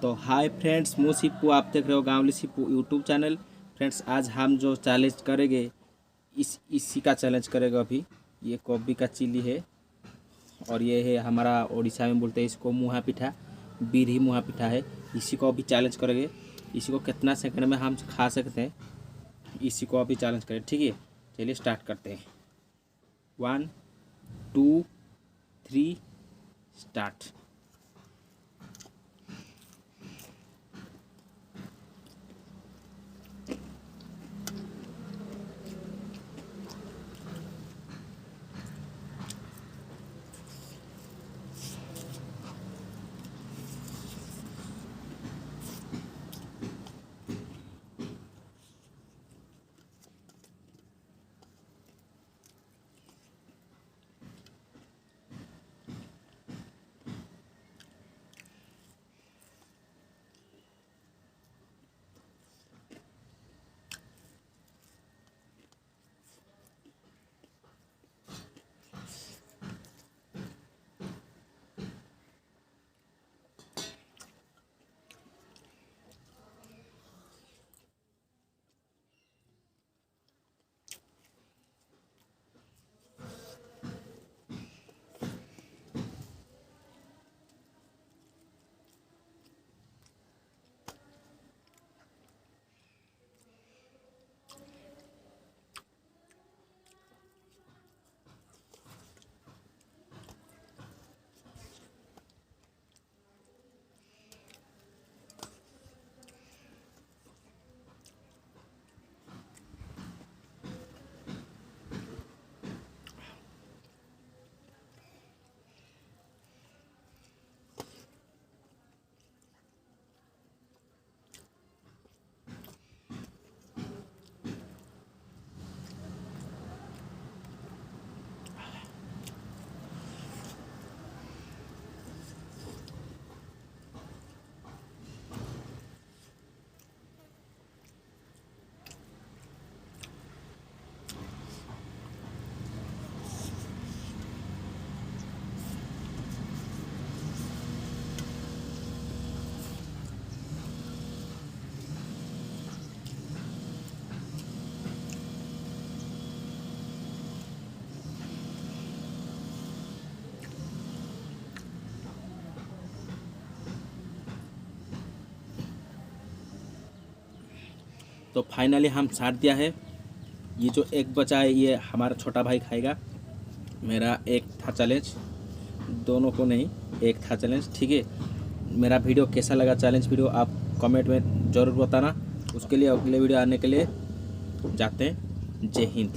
तो hi friends, मैं सिप्पू, आप देख रहे हो गांवली सिप्पू यूट्यूब चैनल। फ्रेंड्स, आज हम जो चैलेंज करेंगे इसी का चैलेंज करेगा। अभी ये कोबी का चिली है और ये है हमारा उड़ीसा में बोलते हैं इसको मुहा पिठा, बीरही मुहा पिठा है। इसी को अभी चैलेंज करेंगे। इसी को कितना सेकंड में हम खा सकते हैं, इसी को अभी चैलेंज करें। ठीक है, चलिए स्टार्ट करते हैं। 1 2 3 स्टार्ट। तो फाइनली हम छाट दिया है। ये जो एक बचा है ये हमारा छोटा भाई खाएगा। मेरा एक था चैलेंज, दोनों को नहीं, एक था चैलेंज। ठीक है, मेरा वीडियो कैसा लगा चैलेंज वीडियो आप कमेंट में ज़रूर बताना। उसके लिए अगले वीडियो आने के लिए जाते हैं। जय हिंद।